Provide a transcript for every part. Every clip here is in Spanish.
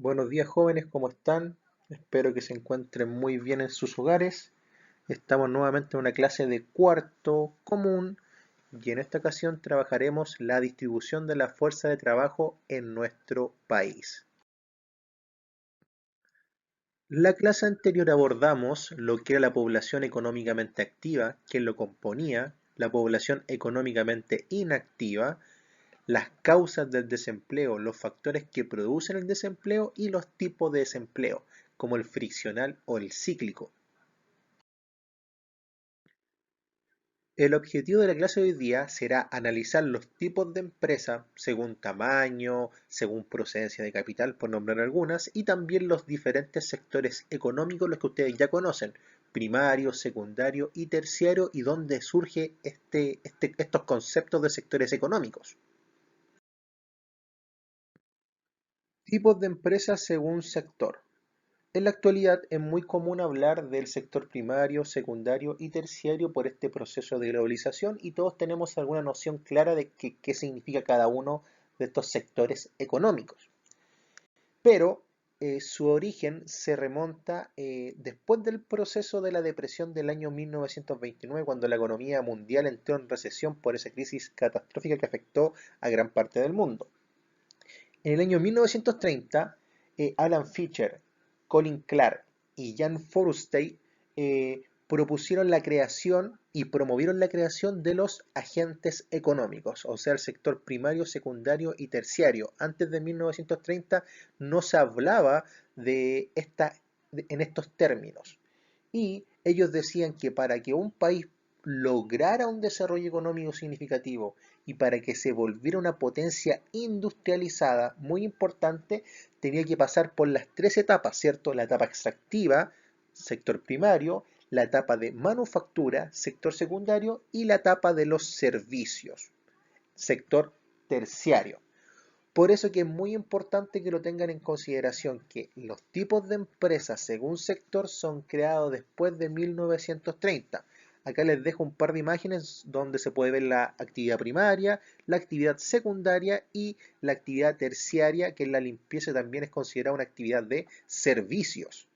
Buenos días jóvenes, ¿cómo están? Espero que se encuentren muy bien en sus hogares. Estamos nuevamente en una clase de cuarto común y en esta ocasión trabajaremos la distribución de la fuerza de trabajo en nuestro país. La clase anterior abordamos lo que era la población económicamente activa, quién lo componía, la población económicamente inactiva, las causas del desempleo, los factores que producen el desempleo y los tipos de desempleo, como el friccional o el cíclico. El objetivo de la clase de hoy día será analizar los tipos de empresa según tamaño, según procedencia de capital, por nombrar algunas, y también los diferentes sectores económicos, los que ustedes ya conocen, primario, secundario y terciario, y dónde surge estos conceptos de sectores económicos. Tipos de empresas según sector. En la actualidad es muy común hablar del sector primario, secundario y terciario por este proceso de globalización y todos tenemos alguna noción clara de qué significa cada uno de estos sectores económicos. Pero su origen se remonta después del proceso de la depresión del año 1929, cuando la economía mundial entró en recesión por esa crisis catastrófica que afectó a gran parte del mundo. En el año 1930, Alan Fisher, Colin Clark y Jan Forstey propusieron la creación y promovieron la creación de los agentes económicos, o sea, el sector primario, secundario y terciario. Antes de 1930 no se hablaba en estos términos. Y ellos decían que para que un país lograra un desarrollo económico significativo y para que se volviera una potencia industrializada muy importante, tenía que pasar por las tres etapas, ¿cierto? La etapa extractiva, sector primario, la etapa de manufactura, sector secundario, y la etapa de los servicios, sector terciario. Por eso que es muy importante que lo tengan en consideración que los tipos de empresas según sector son creados después de 1930. Acá les dejo un par de imágenes donde se puede ver la actividad primaria, la actividad secundaria y la actividad terciaria, que es la limpieza, también es considerada una actividad de servicios.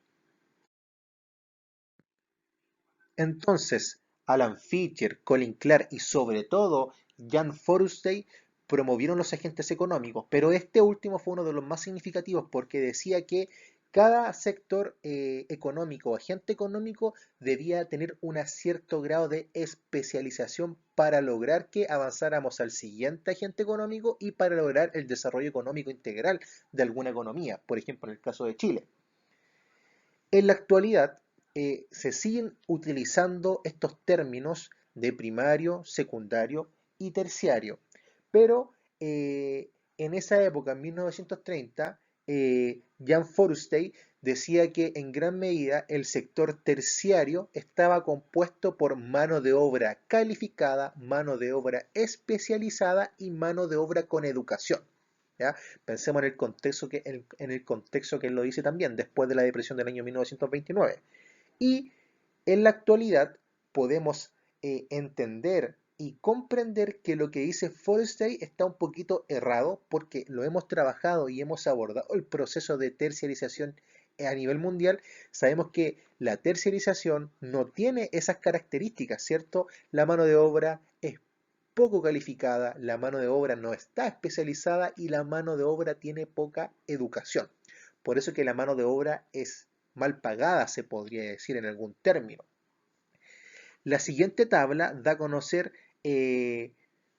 Entonces, Alan Fisher, Colin Clark y sobre todo Jan Forstey promovieron los agentes económicos, pero este último fue uno de los más significativos porque decía que cada sector económico o agente económico debía tener un cierto grado de especialización para lograr que avanzáramos al siguiente agente económico y para lograr el desarrollo económico integral de alguna economía, por ejemplo en el caso de Chile. En la actualidad se siguen utilizando estos términos de primario, secundario y terciario, pero en esa época, en 1930, Jan Forstey decía que en gran medida el sector terciario estaba compuesto por mano de obra calificada, mano de obra especializada y mano de obra con educación. ¿Ya? Pensemos en el contexto que él lo dice también, después de la depresión del año 1929. Y en la actualidad podemos entender y comprender que lo que dice Forstey está un poquito errado porque lo hemos trabajado y hemos abordado el proceso de terciarización a nivel mundial. Sabemos que la terciarización no tiene esas características, ¿cierto? La mano de obra es poco calificada, la mano de obra no está especializada y la mano de obra tiene poca educación. Por eso que la mano de obra es mal pagada, se podría decir en algún término. La siguiente tabla da a conocer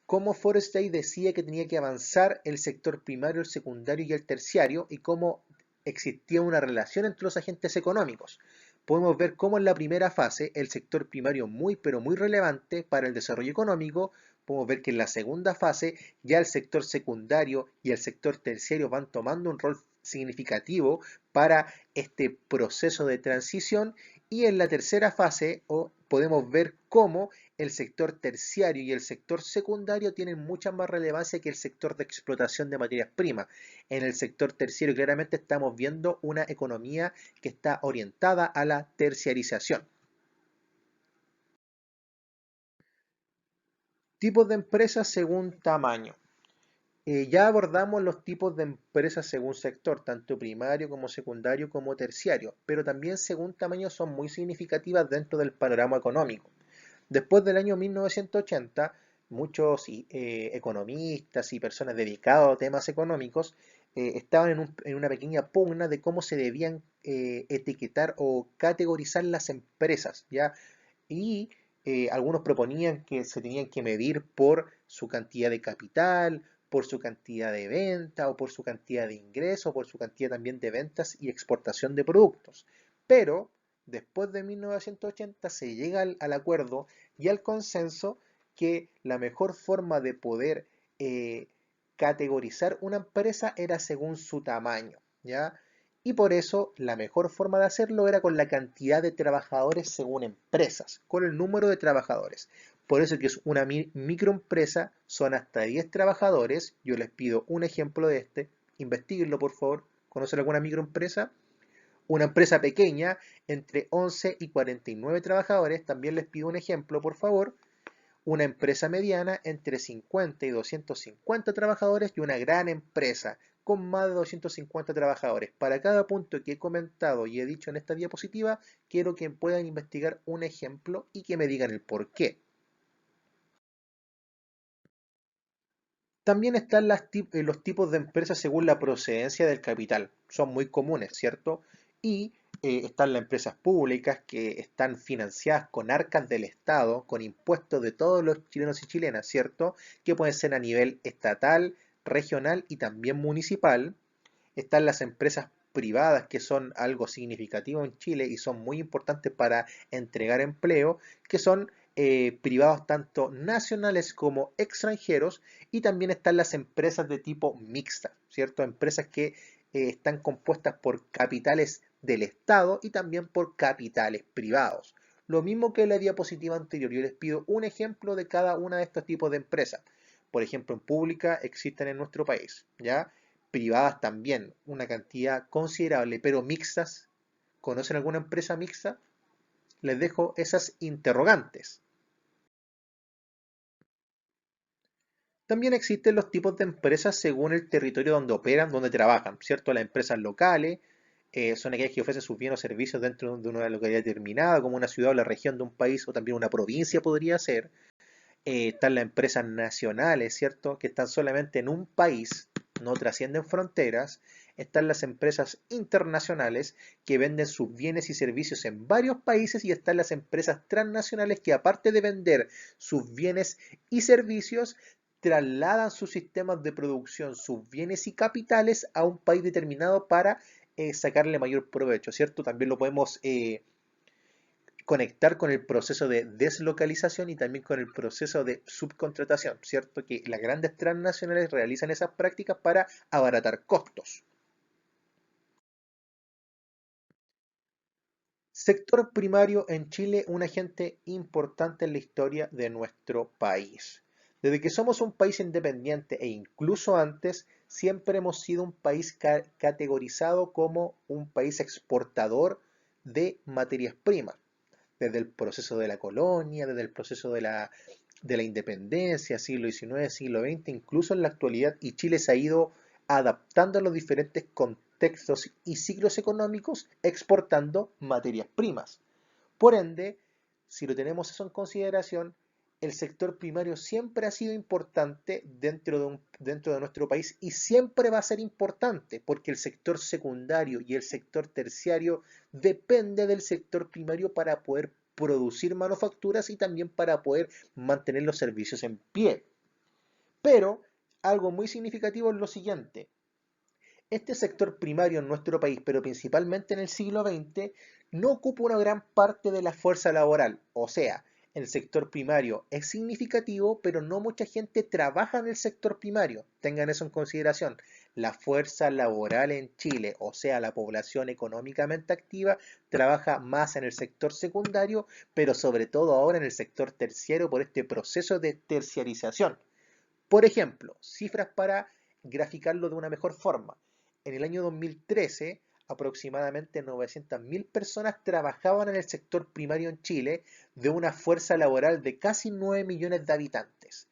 cómo Forestay decía que tenía que avanzar el sector primario, el secundario y el terciario y cómo existía una relación entre los agentes económicos. Podemos ver cómo en la primera fase el sector primario muy pero muy relevante para el desarrollo económico. Podemos ver que en la segunda fase ya el sector secundario y el sector terciario van tomando un rol significativo para este proceso de transición y en la tercera fase podemos ver cómo el sector terciario y el sector secundario tienen mucha más relevancia que el sector de explotación de materias primas. En el sector terciario claramente estamos viendo una economía que está orientada a la terciarización. Tipos de empresas según tamaño. Ya abordamos los tipos de empresas según sector, tanto primario como secundario como terciario, pero también según tamaño son muy significativas dentro del panorama económico. Después del año 1980, muchos economistas y personas dedicadas a temas económicos estaban en una pequeña pugna de cómo se debían etiquetar o categorizar las empresas, ¿ya? Y algunos proponían que se tenían que medir por su cantidad de capital, por su cantidad de venta o por su cantidad de ingresos, por su cantidad también de ventas y exportación de productos. Pero después de 1980 se llega al acuerdo y al consenso que la mejor forma de poder eh, categorizar una empresa era según su tamaño, ¿ya? Y por eso la mejor forma de hacerlo era con la cantidad de trabajadores según empresas, con el número de trabajadores. Por eso que es una microempresa, son hasta 10 trabajadores. Yo les pido un ejemplo de este. Investíguenlo, por favor. ¿Conocen alguna microempresa? Una empresa pequeña, entre 11 y 49 trabajadores. También les pido un ejemplo, por favor. Una empresa mediana, entre 50 y 250 trabajadores. Y una gran empresa, con más de 250 trabajadores. Para cada punto que he comentado y he dicho en esta diapositiva, quiero que puedan investigar un ejemplo y que me digan el por qué. También están los tipos de empresas según la procedencia del capital. Son muy comunes, ¿cierto? Y están las empresas públicas que están financiadas con arcas del Estado, con impuestos de todos los chilenos y chilenas, ¿cierto? Que pueden ser a nivel estatal, regional y también municipal. Están las empresas privadas que son algo significativo en Chile y son muy importantes para entregar empleo, que son privados tanto nacionales como extranjeros, y también están las empresas de tipo mixta, ¿cierto? Empresas que están compuestas por capitales del Estado y también por capitales privados. Lo mismo que en la diapositiva anterior, yo les pido un ejemplo de cada una de estos tipos de empresas. Por ejemplo, en pública existen en nuestro país, ¿ya? Privadas también, una cantidad considerable, pero mixtas. ¿Conocen alguna empresa mixta? Les dejo esas interrogantes. También existen los tipos de empresas según el territorio donde operan, donde trabajan, ¿cierto? Las empresas locales son aquellas que ofrecen sus bienes o servicios dentro de una localidad determinada, como una ciudad o la región de un país o también una provincia podría ser. Están las empresas nacionales, ¿cierto? Que están solamente en un país, no trascienden fronteras. Están las empresas internacionales que venden sus bienes y servicios en varios países y están las empresas transnacionales que aparte de vender sus bienes y servicios, trasladan sus sistemas de producción, sus bienes y capitales a un país determinado para sacarle mayor provecho, ¿cierto? También lo podemos conectar con el proceso de deslocalización y también con el proceso de subcontratación, ¿cierto? Que las grandes transnacionales realizan esas prácticas para abaratar costos. Sector primario en Chile, un agente importante en la historia de nuestro país. Desde que somos un país independiente e incluso antes, siempre hemos sido un país categorizado como un país exportador de materias primas. Desde el proceso de la colonia, desde el proceso de la independencia, siglo XIX, siglo XX, incluso en la actualidad, y Chile se ha ido adaptando a los diferentes contextos y ciclos económicos, exportando materias primas. Por ende, si lo tenemos eso en consideración, el sector primario siempre ha sido importante dentro de nuestro país y siempre va a ser importante porque el sector secundario y el sector terciario depende del sector primario para poder producir manufacturas y también para poder mantener los servicios en pie. Pero algo muy significativo es lo siguiente. Este sector primario en nuestro país, pero principalmente en el siglo XX, no ocupa una gran parte de la fuerza laboral. O sea, el sector primario es significativo, pero no mucha gente trabaja en el sector primario. Tengan eso en consideración. La fuerza laboral en Chile, o sea, la población económicamente activa, trabaja más en el sector secundario, pero sobre todo ahora en el sector terciario por este proceso de terciarización. Por ejemplo, cifras para graficarlo de una mejor forma. En el año 2013, aproximadamente 900.000 personas trabajaban en el sector primario en Chile de una fuerza laboral de casi 9 millones de habitantes.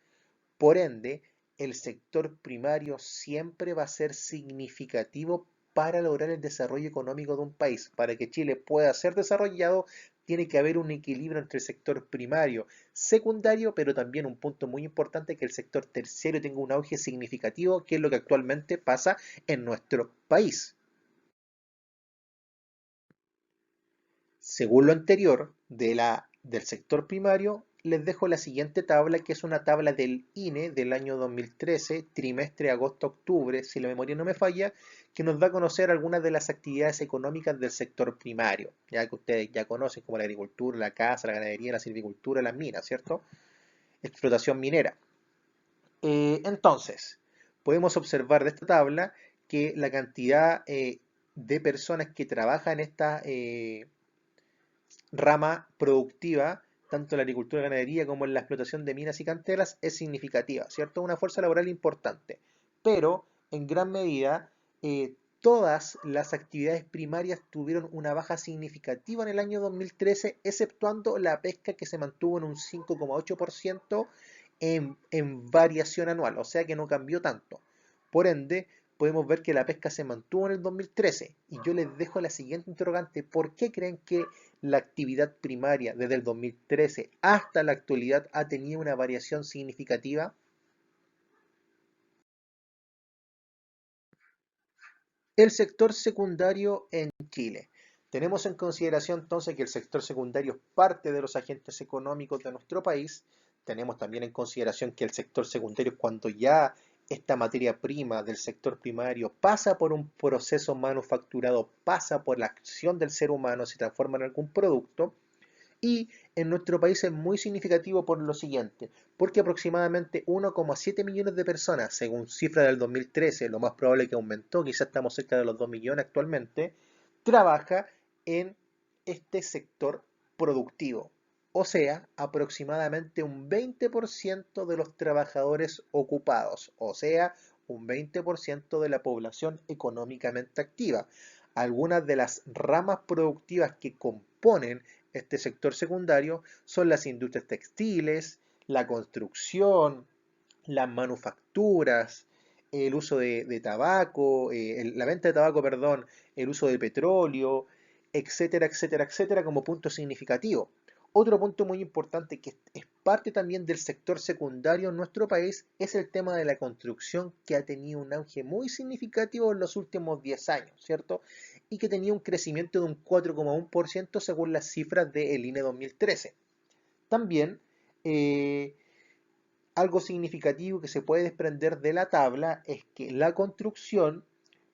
Por ende, el sector primario siempre va a ser significativo para lograr el desarrollo económico de un país. Para que Chile pueda ser desarrollado, tiene que haber un equilibrio entre el sector primario, secundario, pero también un punto muy importante que el sector terciario tenga un auge significativo, que es lo que actualmente pasa en nuestro país. Según lo anterior del sector primario, les dejo la siguiente tabla, que es una tabla del INE del año 2013, trimestre agosto-octubre, si la memoria no me falla, que nos da a conocer algunas de las actividades económicas del sector primario, ya que ustedes ya conocen como la agricultura, la caza, la ganadería, la silvicultura, las minas, ¿cierto? Explotación minera. Entonces, podemos observar de esta tabla que la cantidad de personas que trabajan en esta rama productiva, tanto en la agricultura y ganadería como en la explotación de minas y canteras, es significativa, ¿cierto? Una fuerza laboral importante. Pero, en gran medida, todas las actividades primarias tuvieron una baja significativa en el año 2013, exceptuando la pesca, que se mantuvo en un 5,8% en variación anual, o sea que no cambió tanto. Por ende, podemos ver que la pesca se mantuvo en el 2013. Y yo les dejo la siguiente interrogante: ¿por qué creen que la actividad primaria desde el 2013 hasta la actualidad ha tenido una variación significativa? El sector secundario en Chile. Tenemos en consideración entonces que el sector secundario es parte de los agentes económicos de nuestro país. Tenemos también en consideración que el sector secundario, cuando ya esta materia prima del sector primario pasa por un proceso manufacturado, pasa por la acción del ser humano, se transforma en algún producto. Y en nuestro país es muy significativo por lo siguiente, porque aproximadamente 1,7 millones de personas, según cifra del 2013, lo más probable que aumentó, quizás estamos cerca de los 2 millones actualmente, trabaja en este sector productivo. O sea, aproximadamente un 20% de los trabajadores ocupados, o sea, un 20% de la población económicamente activa. Algunas de las ramas productivas que componen este sector secundario son las industrias textiles, la construcción, las manufacturas, el uso de tabaco, la venta de tabaco, perdón, el uso de petróleo, etcétera, etcétera, etcétera, como punto significativo. Otro punto muy importante que es parte también del sector secundario en nuestro país es el tema de la construcción, que ha tenido un auge muy significativo en los últimos 10 años, ¿cierto? Y que tenía un crecimiento de un 4,1% según las cifras del INE 2013. También eh, algo significativo que se puede desprender de la tabla es que la construcción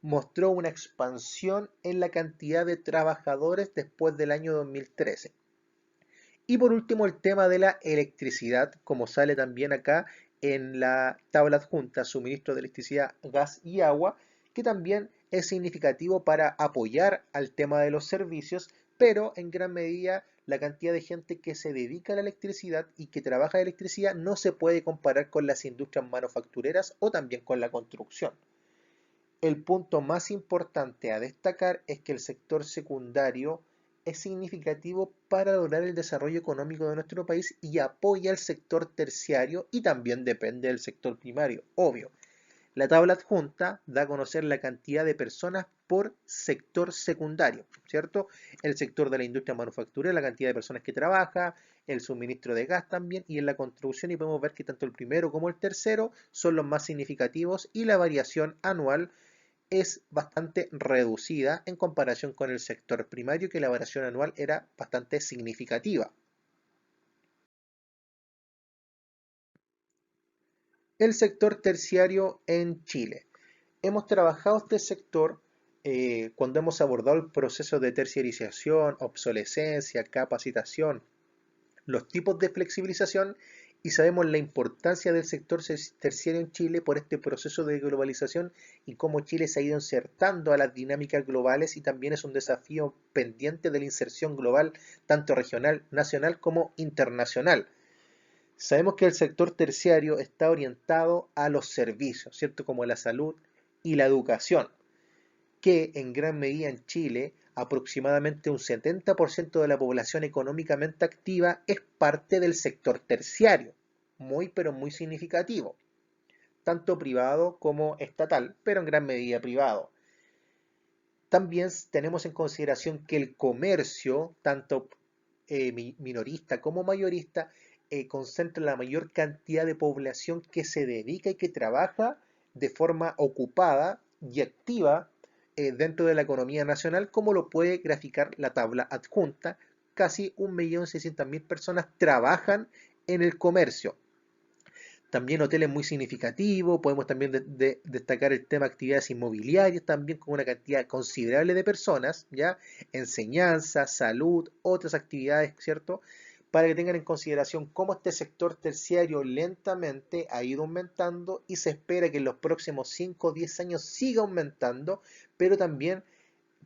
mostró una expansión en la cantidad de trabajadores después del año 2013. Y por último, el tema de la electricidad, como sale también acá en la tabla adjunta, suministro de electricidad, gas y agua, que también es significativo para apoyar al tema de los servicios, pero en gran medida la cantidad de gente que se dedica a la electricidad y que trabaja de electricidad no se puede comparar con las industrias manufactureras o también con la construcción. El punto más importante a destacar es que el sector secundario es significativo para lograr el desarrollo económico de nuestro país y apoya al sector terciario, y también depende del sector primario, obvio. La tabla adjunta da a conocer la cantidad de personas por sector secundario, ¿cierto? El sector de la industria manufacturera, la cantidad de personas que trabaja, el suministro de gas también, y en la construcción, y podemos ver que tanto el primero como el tercero son los más significativos, y la variación anual es bastante reducida en comparación con el sector primario, que la variación anual era bastante significativa. El sector terciario en Chile. Hemos trabajado este sector cuando hemos abordado el proceso de terciarización, obsolescencia, capacitación, los tipos de flexibilización, y sabemos la importancia del sector terciario en Chile por este proceso de globalización y cómo Chile se ha ido insertando a las dinámicas globales, y también es un desafío pendiente de la inserción global, tanto regional, nacional como internacional. Sabemos que el sector terciario está orientado a los servicios, ¿cierto? Como la salud y la educación, que en gran medida en Chile aproximadamente un 70% de la población económicamente activa es parte del sector terciario, muy pero muy significativo. tanto privado como estatal, pero en gran medida privado. También tenemos en consideración que el comercio, tanto minorista como mayorista, concentra la mayor cantidad de población que se dedica y que trabaja de forma ocupada y activa dentro de la economía nacional, como lo puede graficar la tabla adjunta. Casi 1.600.000 personas trabajan en el comercio. También hoteles muy significativos, podemos también destacar el tema de actividades inmobiliarias, también con una cantidad considerable de personas, ¿ya? Enseñanza, salud, otras actividades, ¿cierto? Para que tengan en consideración cómo este sector terciario lentamente ha ido aumentando y se espera que en los próximos 5 o 10 años siga aumentando, pero también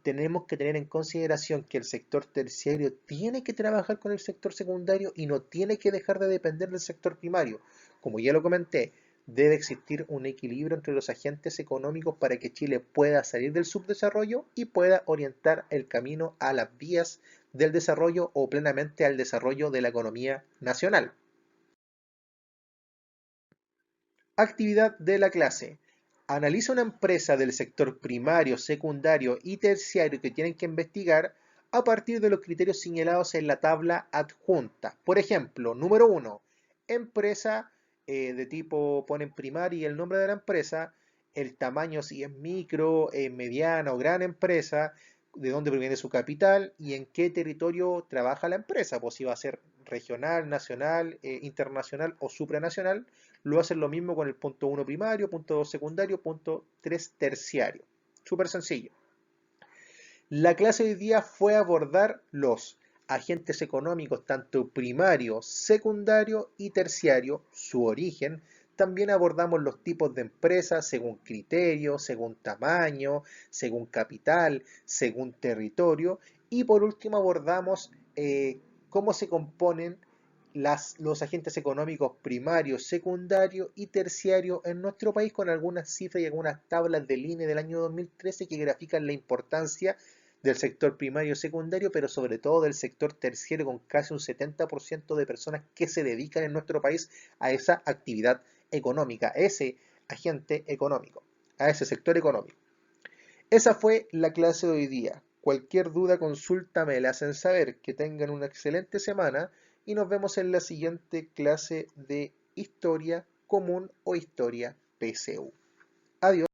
tenemos que tener en consideración que el sector terciario tiene que trabajar con el sector secundario y no tiene que dejar de depender del sector primario. Como ya lo comenté, debe existir un equilibrio entre los agentes económicos para que Chile pueda salir del subdesarrollo y pueda orientar el camino a las vías del desarrollo o plenamente al desarrollo de la economía nacional. Actividad de la clase. Analiza una empresa del sector primario, secundario y terciario que tienen que investigar a partir de los criterios señalados en la tabla adjunta. Por ejemplo, número 1, empresa de tipo, ponen primaria y el nombre de la empresa, el tamaño si es micro, mediana o gran empresa, de dónde proviene su capital y en qué territorio trabaja la empresa, pues si va a ser regional, nacional, internacional o supranacional. Lo hacen lo mismo con el punto 1 primario, punto 2 secundario, punto 3 terciario. Súper sencillo. La clase de hoy día fue abordar los agentes económicos, tanto primario, secundario y terciario, su origen. También abordamos los tipos de empresas según criterio, según tamaño, según capital, según territorio. Y por último abordamos cómo se componen los agentes económicos primarios, secundarios y terciarios en nuestro país con algunas cifras y algunas tablas del INE del año 2013 que grafican la importancia del sector primario y secundario, pero sobre todo del sector terciario con casi un 70% de personas que se dedican en nuestro país a esa actividad económica, a ese agente económico, a ese sector económico. Esa fue la clase de hoy día. Cualquier duda, consulta, me la hacen saber. Que tengan una excelente semana y nos vemos en la siguiente clase de historia común o historia PSU. Adiós.